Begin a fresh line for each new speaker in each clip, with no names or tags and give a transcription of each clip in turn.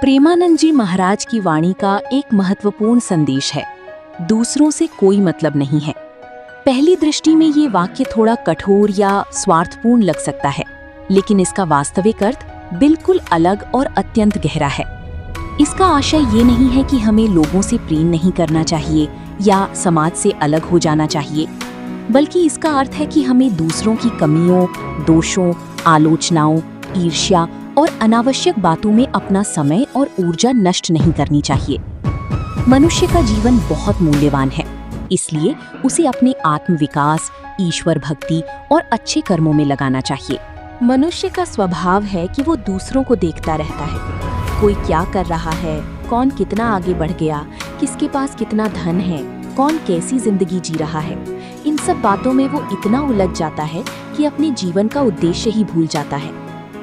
प्रेमानंद जी महाराज की वाणी का एक महत्वपूर्ण संदेश है, दूसरों से कोई मतलब नहीं है। पहली दृष्टि में ये वाक्य थोड़ा कठोर या स्वार्थपूर्ण लग सकता है, लेकिन इसका वास्तविक अर्थ बिल्कुल अलग और अत्यंत गहरा है। इसका आशय ये नहीं है कि हमें लोगों से प्रेम नहीं करना चाहिए या समाज से अलग हो जाना चाहिए, बल्कि इसका अर्थ है कि हमें दूसरों की कमियों, दोषों, आलोचनाओं, ईर्ष्या और अनावश्यक बातों में अपना समय और ऊर्जा नष्ट नहीं करनी चाहिए। मनुष्य का जीवन बहुत मूल्यवान है, इसलिए उसे अपने आत्मविकास, ईश्वर भक्ति और अच्छे कर्मों में लगाना चाहिए। मनुष्य का स्वभाव है कि वो दूसरों को देखता रहता है, कोई क्या कर रहा है, कौन कितना आगे बढ़ गया, किसके पास कितना धन है, कौन कैसी जिंदगी जी रहा है। इन सब बातों में वो इतना उलझ जाता है कि अपने जीवन का उद्देश्य ही भूल जाता है।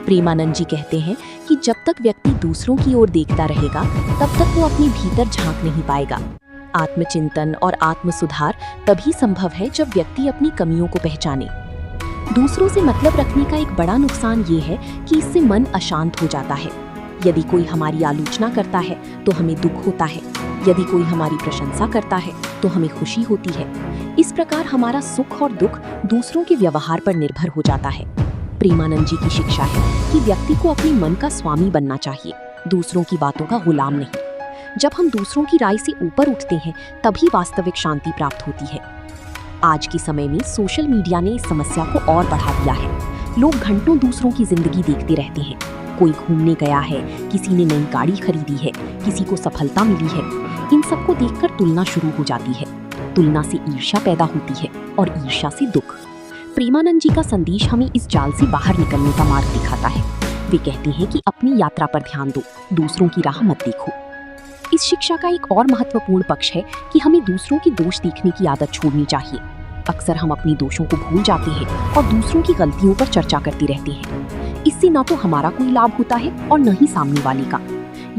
प्रेमानंद जी कहते हैं कि जब तक व्यक्ति दूसरों की ओर देखता रहेगा, तब तक वो अपने भीतर झांक नहीं पाएगा। आत्मचिंतन और आत्मसुधार तभी संभव है जब व्यक्ति अपनी कमियों को पहचाने। दूसरों से मतलब रखने का एक बड़ा नुकसान ये है कि इससे मन अशांत हो जाता है। यदि कोई हमारी आलोचना करता है तो हमें दुख होता है, यदि कोई हमारी प्रशंसा करता है तो हमें खुशी होती है। इस प्रकार हमारा सुख और दुख दूसरों के व्यवहार पर निर्भर हो जाता है। प्रेमानंद जी की शिक्षा है कि व्यक्ति को अपने मन का स्वामी बनना चाहिए, दूसरों की बातों का गुलाम नहीं। जब हम दूसरों की राय से ऊपर उठते हैं, तभी वास्तविक शांति प्राप्त होती है। आज के समय में सोशल मीडिया ने इस समस्या को और बढ़ा दिया है। लोग घंटों दूसरों की जिंदगी देखते रहते हैं। कोई घूमने गया है, किसी ने नई गाड़ी खरीदी है, किसी को सफलता मिली है। इन सबको देखकर तुलना शुरू हो जाती है। तुलना से ईर्ष्या पैदा होती है और ईर्ष्या से दुख। प्रेमानंद जी का संदेश हमें इस जाल से बाहर निकलने का मार्ग दिखाता है। वे कहते हैं कि अपनी यात्रा पर ध्यान दो, दूसरों की राह मत देखो। इस शिक्षा का एक और महत्वपूर्ण पक्ष है कि हमें दूसरों के दोष देखने की आदत छोड़नी चाहिए। अक्सर हम अपने दोषों को भूल जाते हैं और दूसरों की गलतियों पर चर्चा करते रहते हैं। इससे न तो हमारा कोई लाभ होता है और न ही सामने वाले का।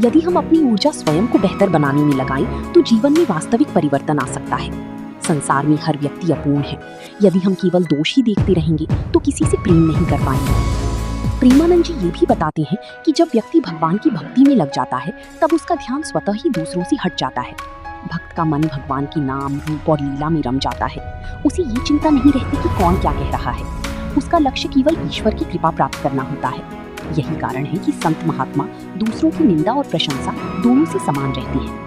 यदि हम अपनी ऊर्जा स्वयं को बेहतर बनाने में लगाएं, तो जीवन में वास्तविक परिवर्तन आ सकता है। संसार में हर व्यक्ति अपूर्ण है। यदि हम केवल दोष ही देखते रहेंगे तो किसी से प्रेम नहीं कर पाएंगे। प्रेमानंद जी ये भी बताते हैं कि जब व्यक्ति भगवान की भक्ति में लग जाता है, तब उसका ध्यान स्वतः ही दूसरों से हट जाता है। भक्त का मन भगवान के नाम, रूप और लीला में रम जाता है। उसे ये चिंता नहीं रहती कि कौन क्या कह रहा है। उसका लक्ष्य केवल ईश्वर की कृपा प्राप्त करना होता है। यही कारण है कि संत महात्मा दूसरों की निंदा और प्रशंसा दोनों से समान रहते हैं।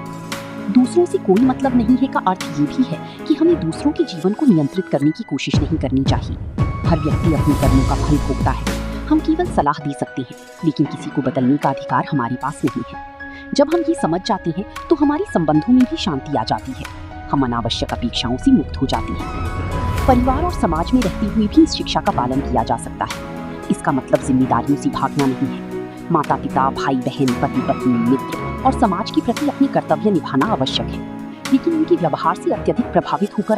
दूसरों से कोई मतलब नहीं है का अर्थ ये भी है कि हमें दूसरों के जीवन को नियंत्रित करने की कोशिश नहीं करनी चाहिए। हर व्यक्ति अपने कर्मों का फल भोगता है। हम केवल सलाह दे सकते हैं, लेकिन किसी को बदलने का अधिकार हमारे पास नहीं है। जब हम ये समझ जाते हैं तो हमारे संबंधों में भी शांति आ जाती है। हम अनावश्यक अपेक्षाओं से मुक्त हो जाते हैं। परिवार और समाज में रहते हुए भी इस शिक्षा का पालन किया जा सकता है। इसका मतलब जिम्मेदारियों से भागना नहीं है। माता पिता, भाई बहन, पति पत्नी, मित्र और समाज के प्रति अपने कर्तव्य निभाना आवश्यक है, लेकिन उनके व्यवहार से अत्यधिक प्रभावित होकर